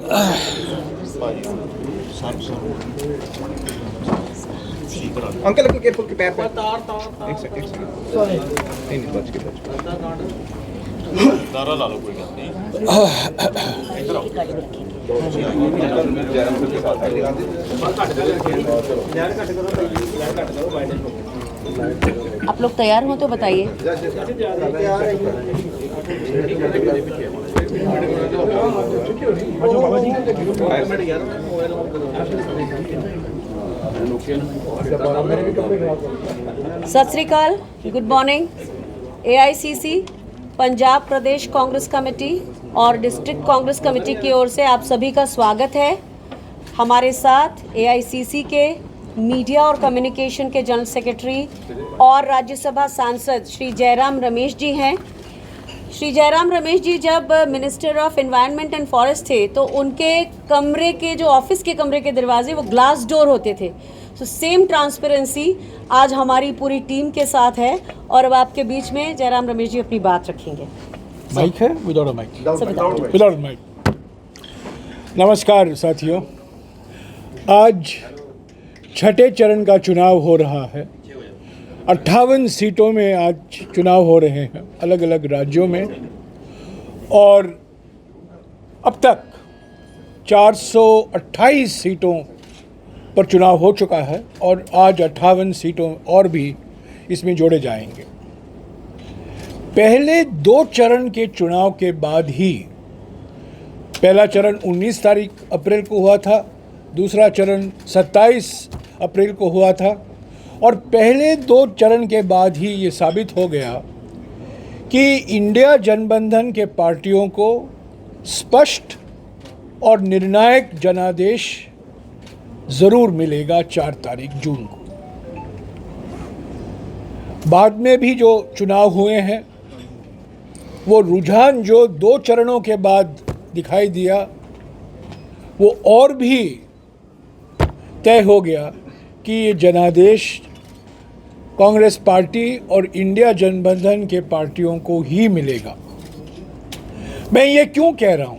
Uncle uncle careful के पैर पे एक सेकंड सॉरी नहीं बच के दारा ला लो कोई बात नहीं। आप लोग तैयार हो तो बताइए। सत श्री अकाल, गुड मॉर्निंग। AICC पंजाब प्रदेश कांग्रेस कमेटी और डिस्ट्रिक्ट कांग्रेस कमेटी की ओर से आप सभी का स्वागत है। हमारे साथ AICC के मीडिया और कम्युनिकेशन के जनरल सेक्रेटरी और राज्यसभा सांसद श्री जयराम रमेश जी हैं। श्री जयराम रमेश जी जब minister of environment and forest थे तो उनके कमरे के जो ऑफिस के कमरे के दरवाजे वो ग्लास डोर होते थे। तो सेम ट्रांसपेरेंसी आज हमारी पूरी टीम के साथ है और अब आपके बीच में जयराम रमेश जी अपनी बात रखेंगे। माइक है? Without a mike. Without mike. नमस्कार साथियों, आज छठे चरण का चुनाव हो रहा है। 58 सीटों में आज चुनाव हो रहे हैं अलग अलग राज्यों में, और अब तक 428 सीटों पर चुनाव हो चुका है और आज 58 सीटों और भी इसमें जोड़े जाएंगे। पहले 2 चरण के चुनाव के बाद ही पहला चरण 19 अप्रैल को हुआ था, दूसरा चरण 27 अप्रैल को हुआ था, और पहले 2 चरण के बाद ही ये साबित हो गया कि इंडिया गठबंधन के पार्टियों को स्पष्ट और निर्णायक जनादेश ज़रूर मिलेगा 4 तारीख जून को। बाद में भी जो चुनाव हुए हैं वो रुझान जो 2 चरणों के बाद दिखाई दिया वो और भी तय हो गया कि ये जनादेश कांग्रेस पार्टी और इंडिया गठबंधन के पार्टियों को ही मिलेगा। मैं ये क्यों कह रहा हूँ?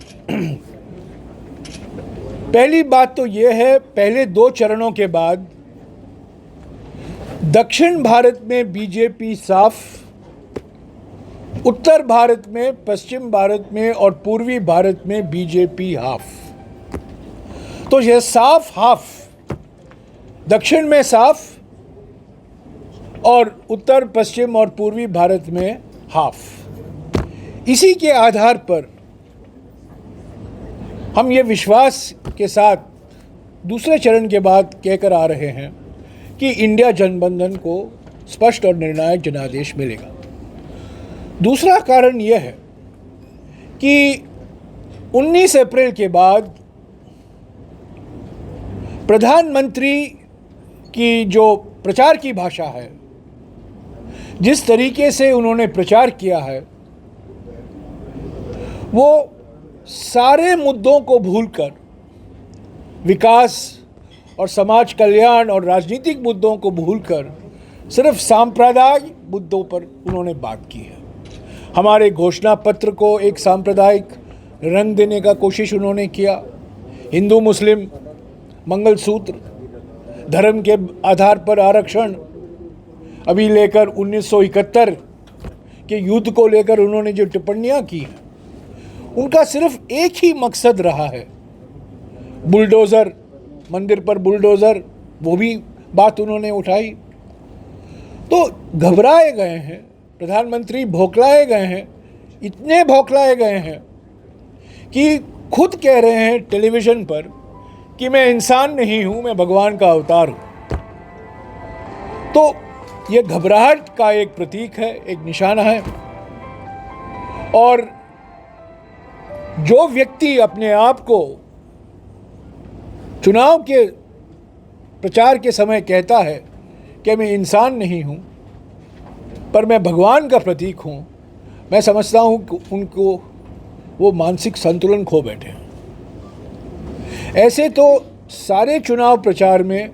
पहली बात तो ये है, पहले 2 चरणों के बाद दक्षिण भारत में बीजेपी साफ, उत्तर भारत में, पश्चिम भारत में और पूर्वी भारत में बीजेपी हाफ। तो यह साफ हाफ, दक्षिण में साफ और उत्तर पश्चिम और पूर्वी भारत में हाफ। इसी के आधार पर हम ये विश्वास के साथ दूसरे चरण के बाद कहकर आ रहे हैं कि इंडिया गठबंधन को स्पष्ट और निर्णायक जनादेश मिलेगा। दूसरा कारण यह है कि 19 अप्रैल के बाद प्रधानमंत्री की जो प्रचार की भाषा है, जिस तरीके से उन्होंने प्रचार किया है, वो सारे मुद्दों को भूलकर विकास और समाज कल्याण और राजनीतिक मुद्दों को भूलकर सिर्फ सांप्रदायिक मुद्दों पर उन्होंने बात की है। हमारे घोषणा पत्र को एक सांप्रदायिक रंग देने का कोशिश उन्होंने किया। हिंदू मुस्लिम मंगलसूत्र, धर्म के आधार पर आरक्षण, अभी लेकर 1971 के युद्ध को लेकर उन्होंने जो टिप्पणियां की हैं, उनका सिर्फ एक ही मकसद रहा है, बुलडोज़र, मंदिर पर बुलडोज़र, वो भी बात उन्होंने उठाई। तो घबराए गए हैं प्रधानमंत्री, भौखलाए गए हैं, इतने भौखलाए गए हैं कि खुद कह रहे हैं टेलीविज़न पर कि मैं इंसान नहीं हूँ, मैं भगवान का अवतार हूँ। तो ये घबराहट का एक प्रतीक है, एक निशाना है। और जो व्यक्ति अपने आप को चुनाव के प्रचार के समय कहता है कि मैं इंसान नहीं हूँ पर मैं भगवान का प्रतीक हूँ, मैं समझता हूँ कि उनको वो मानसिक संतुलन खो बैठे हैं। ऐसे तो सारे चुनाव प्रचार में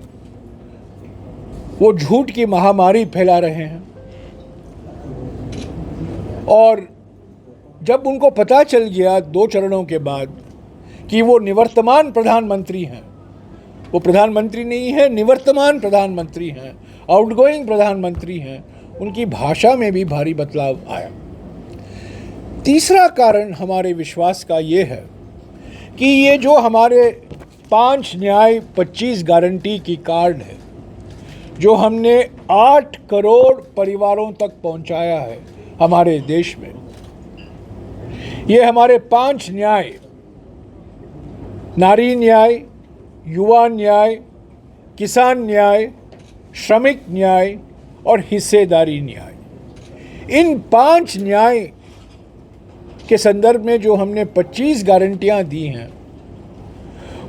वो झूठ की महामारी फैला रहे हैं, और जब उनको पता चल गया 2 चरणों के बाद कि वो निवर्तमान प्रधानमंत्री हैं, वो प्रधानमंत्री नहीं है, निवर्तमान प्रधानमंत्री हैं, आउटगोइंग प्रधानमंत्री हैं, उनकी भाषा में भी भारी बदलाव आया। तीसरा कारण हमारे विश्वास का ये है कि ये जो हमारे 5 न्याय 25 गारंटी की कार्ड है, जो हमने 8 करोड़ परिवारों तक पहुंचाया है हमारे देश में, ये हमारे 5 न्याय, नारी न्याय, युवा न्याय, किसान न्याय, श्रमिक न्याय और हिस्सेदारी न्याय, इन 5 न्याय के संदर्भ में जो हमने 25 गारंटियां दी हैं,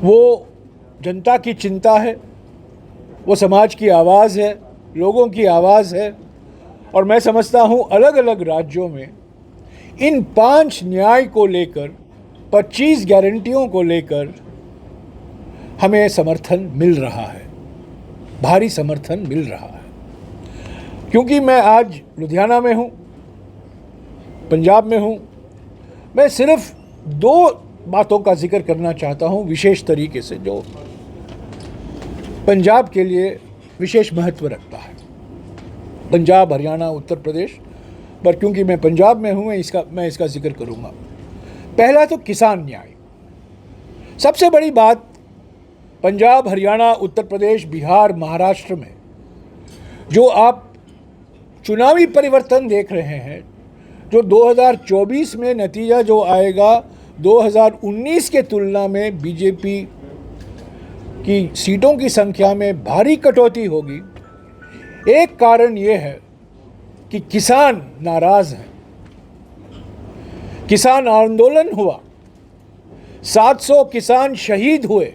वो जनता की चिंता है, वो समाज की आवाज़ है, लोगों की आवाज़ है। और मैं समझता हूँ अलग अलग राज्यों में इन 5 न्याय को लेकर, 25 गारंटियों को लेकर हमें समर्थन मिल रहा है, भारी समर्थन मिल रहा है। क्योंकि मैं आज लुधियाना में हूँ, पंजाब में हूँ, मैं सिर्फ 2 बातों का जिक्र करना चाहता हूँ विशेष तरीके से, जो पंजाब के लिए विशेष महत्व रखता है। पंजाब, हरियाणा, उत्तर प्रदेश, पर क्योंकि मैं पंजाब में हूँ मैं इसका जिक्र करूँगा। पहला तो किसान न्याय। सबसे बड़ी बात, पंजाब, हरियाणा, उत्तर प्रदेश, बिहार, महाराष्ट्र में जो आप चुनावी परिवर्तन देख रहे हैं, जो 2024 में नतीजा जो आएगा 2019 के तुलना में बीजेपी की सीटों की संख्या में भारी कटौती होगी। एक कारण ये है कि किसान नाराज हैं। किसान आंदोलन हुआ, 700 किसान शहीद हुए,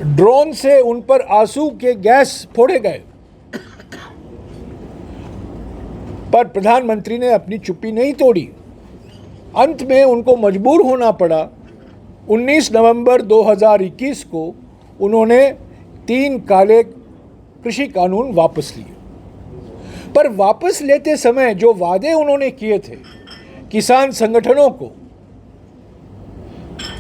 ड्रोन से उन पर आंसू के गैस फोड़े गए, पर प्रधानमंत्री ने अपनी चुप्पी नहीं तोड़ी। अंत में उनको मजबूर होना पड़ा। 19 नवंबर 2021 को उन्होंने 3 काले कृषि कानून वापस लिए, पर वापस लेते समय जो वादे उन्होंने किए थे किसान संगठनों को,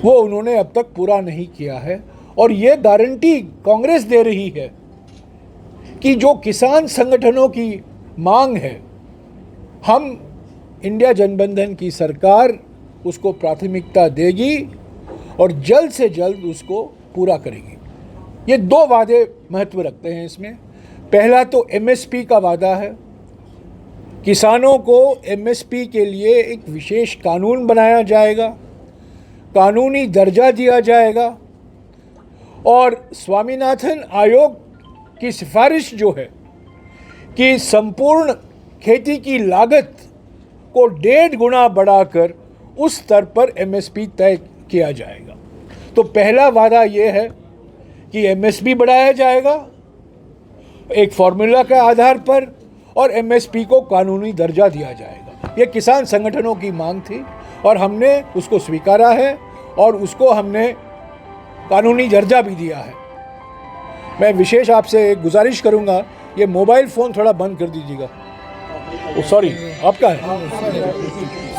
वो उन्होंने अब तक पूरा नहीं किया है। और ये गारंटी कांग्रेस दे रही है कि जो किसान संगठनों की मांग है, हम इंडिया जनबंधन की सरकार उसको प्राथमिकता देगी और जल्द से जल्द उसको पूरा करेगी। ये 2 वादे महत्व रखते हैं इसमें। पहला तो एमएसपी का वादा है। किसानों को एमएसपी के लिए एक विशेष कानून बनाया जाएगा, कानूनी दर्जा दिया जाएगा, और स्वामीनाथन आयोग की सिफारिश जो है कि संपूर्ण खेती की लागत को 1.5 गुना बढ़ाकर उस स्तर पर एमएसपी तय किया जाएगा। तो पहला वादा ये है कि एमएसपी बढ़ाया जाएगा एक फॉर्मूला के आधार पर, और एमएसपी को कानूनी दर्जा दिया जाएगा। ये किसान संगठनों की मांग थी और हमने उसको स्वीकारा है और उसको हमने कानूनी दर्जा भी दिया है। मैं विशेष आपसे एक गुजारिश करूंगा, ये मोबाइल फ़ोन थोड़ा बंद कर दीजिएगा। सॉरी, आपका है?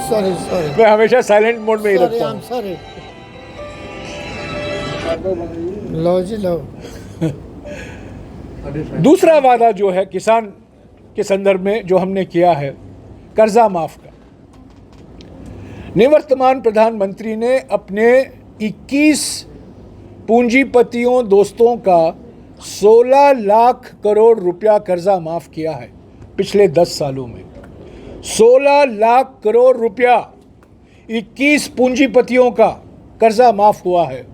सॉरी मैं हमेशा साइलेंट मोड में ही रखता हूँ। सॉरी, लो जी लो। दूसरा वादा जो है किसान के संदर्भ में जो हमने किया है, कर्जा माफ का। निवर्तमान प्रधानमंत्री ने अपने 21 पूंजीपतियों दोस्तों का 16 लाख करोड़ रुपया कर्जा माफ किया है पिछले 10 सालों में। 16 लाख करोड़ रुपया 21 पूंजीपतियों का कर्जा माफ हुआ है।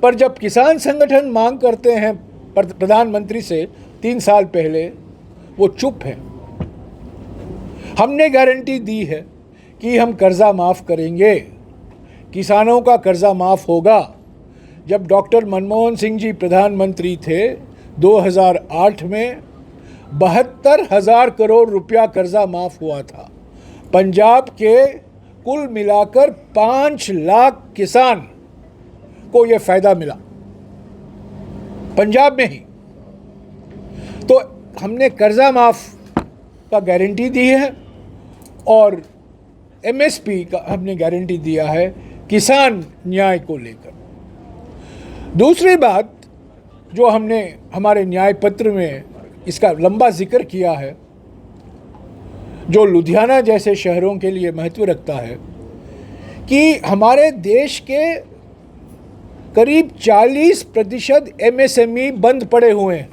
पर जब किसान संगठन मांग करते हैं प्रधानमंत्री से 3 साल पहले, वो चुप हैं। हमने गारंटी दी है कि हम कर्जा माफ करेंगे, किसानों का कर्जा माफ होगा। जब डॉक्टर मनमोहन सिंह जी प्रधानमंत्री थे 2008 में 72,000 करोड़ रुपया कर्जा माफ हुआ था। पंजाब के कुल मिलाकर 5 लाख किसान को यह फायदा मिला, पंजाब में ही। तो हमने कर्जा माफ का गारंटी दी है और एमएसपी का हमने गारंटी दिया है किसान न्याय को लेकर। दूसरी बात जो हमने हमारे न्याय पत्र में इसका लंबा जिक्र किया है, जो लुधियाना जैसे शहरों के लिए महत्व रखता है, कि हमारे देश के करीब 40% MSME बंद पड़े हुए हैं,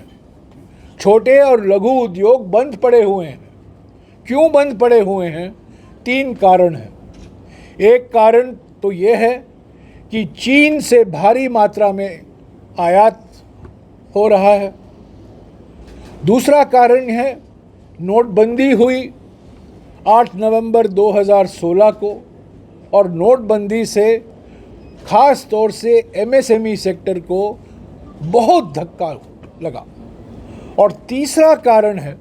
छोटे और लघु उद्योग बंद पड़े हुए हैं। क्यों बंद पड़े हुए हैं? 3 कारण हैं। एक कारण तो ये है कि चीन से भारी मात्रा में आयात हो रहा है। दूसरा कारण है नोटबंदी हुई 8 नवंबर 2016 को, और नोटबंदी से खास तौर से MSME सेक्टर को बहुत धक्का लगा। और तीसरा कारण है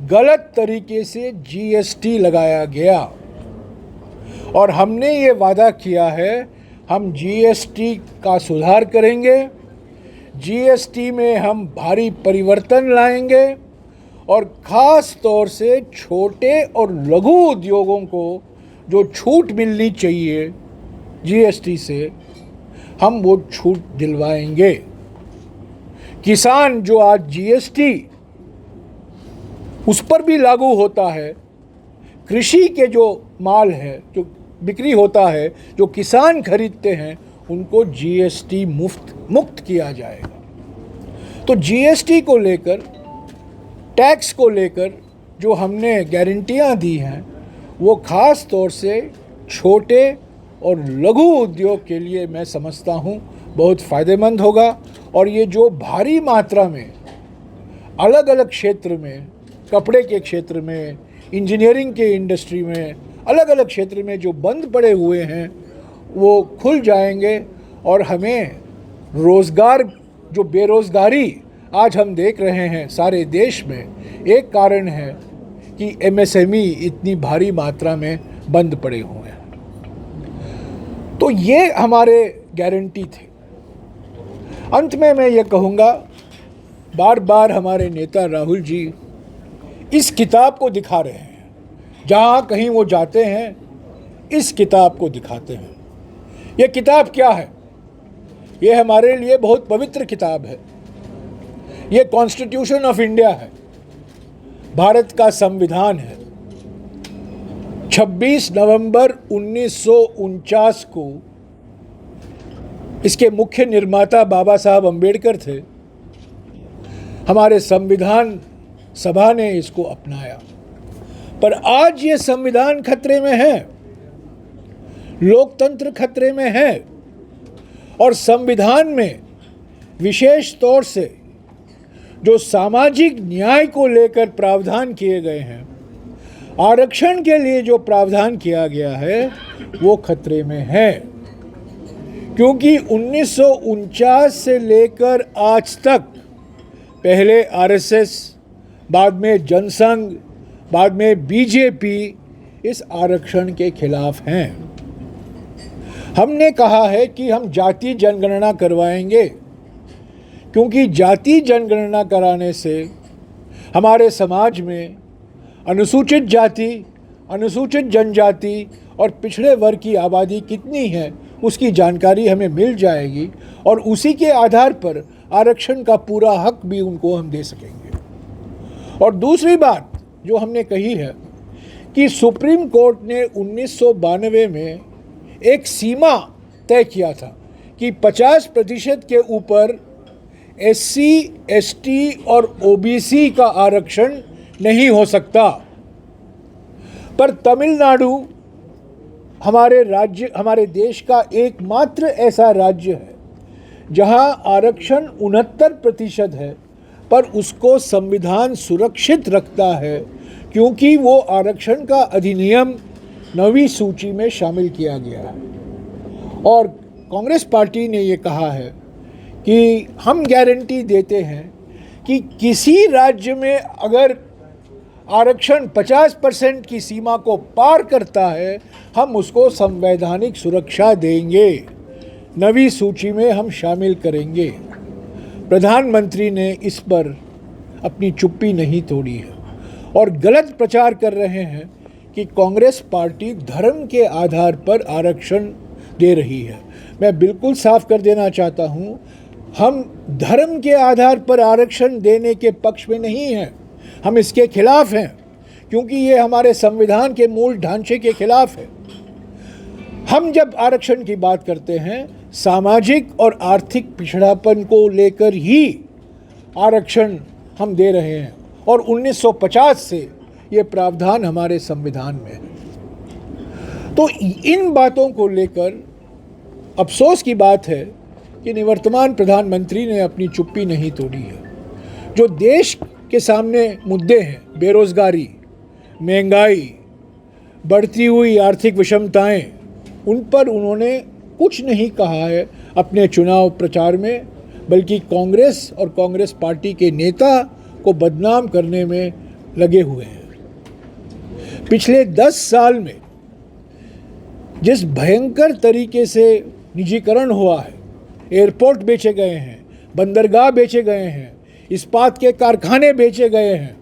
गलत तरीके से GST लगाया गया, और हमने ये वादा किया है हम GST का सुधार करेंगे, GST में हम भारी परिवर्तन लाएंगे, और ख़ास तौर से छोटे और लघु उद्योगों को जो छूट मिलनी चाहिए GST से, हम वो छूट दिलवाएंगे। किसान जो आज GST उस पर भी लागू होता है, कृषि के जो माल है, जो बिक्री होता है, जो किसान खरीदते हैं, उनको GST मुक्त किया जाएगा। तो GST को लेकर, टैक्स को लेकर जो हमने गारंटियां दी हैं, वो ख़ास तौर से छोटे और लघु उद्योग के लिए मैं समझता हूँ बहुत फ़ायदेमंद होगा। और ये जो भारी मात्रा में अलग अलग क्षेत्र में, कपड़े के क्षेत्र में, इंजीनियरिंग के इंडस्ट्री में, अलग अलग क्षेत्र में जो बंद पड़े हुए हैं, वो खुल जाएंगे, और हमें रोज़गार, जो बेरोज़गारी आज हम देख रहे हैं सारे देश में, एक कारण है कि MSME इतनी भारी मात्रा में बंद पड़े हुए हैं। तो ये हमारे गारंटी थे। अंत में मैं ये कहूँगा, बार बार हमारे नेता राहुल जी इस किताब को दिखा रहे हैं, जहाँ कहीं वो जाते हैं इस किताब को दिखाते हैं। ये किताब क्या है? ये हमारे लिए बहुत पवित्र किताब है। ये कॉन्स्टिट्यूशन ऑफ इंडिया है, भारत का संविधान है। 26 नवंबर 1949 को इसके मुख्य निर्माता बाबा साहब अम्बेडकर थे। हमारे संविधान सभा ने इसको अपनाया, पर आज ये संविधान खतरे में है, लोकतंत्र खतरे में है, और संविधान में विशेष तौर से जो सामाजिक न्याय को लेकर प्रावधान किए गए हैं, आरक्षण के लिए जो प्रावधान किया गया है, वो खतरे में है। क्योंकि 1949 से लेकर आज तक, पहले RSS, बाद में जनसंघ, बाद में BJP इस आरक्षण के खिलाफ हैं। हमने कहा है कि हम जाति जनगणना करवाएंगे, क्योंकि जाति जनगणना कराने से हमारे समाज में अनुसूचित जाति, अनुसूचित जनजाति और पिछड़े वर्ग की आबादी कितनी है, उसकी जानकारी हमें मिल जाएगी, और उसी के आधार पर आरक्षण का पूरा हक भी उनको हम दे सकेंगे। और दूसरी बात जो हमने कही है कि सुप्रीम कोर्ट ने 1992 में एक सीमा तय किया था कि 50% के ऊपर SC, ST और OBC का आरक्षण नहीं हो सकता। पर तमिलनाडु हमारे राज्य, हमारे देश का एकमात्र ऐसा राज्य है जहां आरक्षण 69% है, पर उसको संविधान सुरक्षित रखता है, क्योंकि वो आरक्षण का अधिनियम 9वीं सूची में शामिल किया गया है। और कांग्रेस पार्टी ने ये कहा है कि हम गारंटी देते हैं कि किसी राज्य में अगर आरक्षण 50% की सीमा को पार करता है, हम उसको संवैधानिक सुरक्षा देंगे, 9वीं सूची में हम शामिल करेंगे। प्रधानमंत्री ने इस पर अपनी चुप्पी नहीं तोड़ी है और गलत प्रचार कर रहे हैं कि कांग्रेस पार्टी धर्म के आधार पर आरक्षण दे रही है। मैं बिल्कुल साफ कर देना चाहता हूँ, हम धर्म के आधार पर आरक्षण देने के पक्ष में नहीं हैं, हम इसके खिलाफ हैं, क्योंकि ये हमारे संविधान के मूल ढांचे के खिलाफ है। हम जब आरक्षण की बात करते हैं, सामाजिक और आर्थिक पिछड़ापन को लेकर ही आरक्षण हम दे रहे हैं, और 1950 से ये प्रावधान हमारे संविधान में है। तो इन बातों को लेकर अफसोस की बात है कि निवर्तमान प्रधानमंत्री ने अपनी चुप्पी नहीं तोड़ी है। जो देश के सामने मुद्दे हैं, बेरोजगारी, महंगाई, बढ़ती हुई आर्थिक विषमताएं, उन पर उन्होंने कुछ नहीं कहा है अपने चुनाव प्रचार में, बल्कि कांग्रेस और कांग्रेस पार्टी के नेता को बदनाम करने में लगे हुए हैं। पिछले 10 साल में जिस भयंकर तरीके से निजीकरण हुआ है, एयरपोर्ट बेचे गए हैं, बंदरगाह बेचे गए हैं, इस्पात के कारखाने बेचे गए हैं,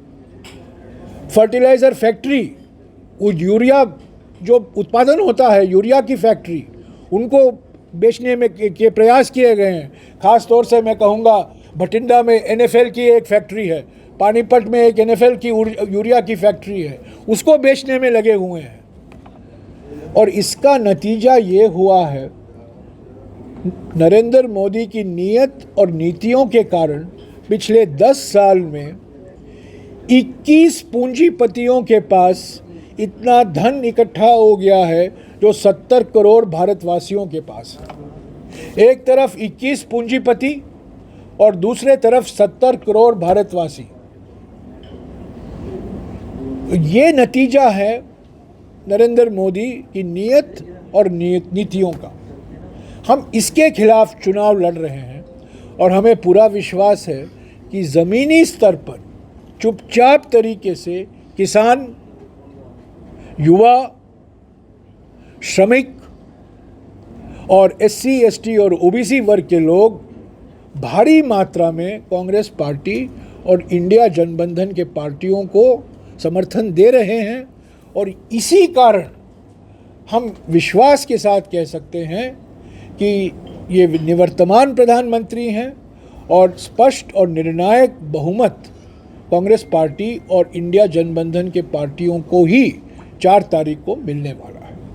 फर्टिलाइज़र फैक्ट्री, यूरिया जो उत्पादन होता है, यूरिया की फैक्ट्री, उनको बेचने में के प्रयास किए गए हैं। ख़ास तौर से मैं कहूँगा, भटिंडा में NFL की एक फैक्ट्री है, पानीपत में एक NFL की यूरिया की फैक्ट्री है, उसको बेचने में लगे हुए हैं। और इसका नतीजा ये हुआ है, नरेंद्र मोदी की नीयत और नीतियों के कारण पिछले 10 साल में 21 पूंजीपतियों के पास इतना धन इकट्ठा हो गया है जो 70 करोड़ भारतवासियों के पास है। एक तरफ 21 पूंजीपति और दूसरे तरफ 70 करोड़ भारतवासी। ये नतीजा है नरेंद्र मोदी की नीयत और नीतियों का। हम इसके खिलाफ चुनाव लड़ रहे हैं, और हमें पूरा विश्वास है कि ज़मीनी स्तर पर चुपचाप तरीके से किसान, युवा, श्रमिक और SC, ST और OBC वर्ग के लोग भारी मात्रा में कांग्रेस पार्टी और इंडिया गठबंधन के पार्टियों को समर्थन दे रहे हैं। और इसी कारण हम विश्वास के साथ कह सकते हैं कि ये निवर्तमान प्रधानमंत्री हैं, और स्पष्ट और निर्णायक बहुमत कांग्रेस पार्टी और इंडिया गठबंधन के पार्टियों को ही 4 तारीख को मिलने वाला।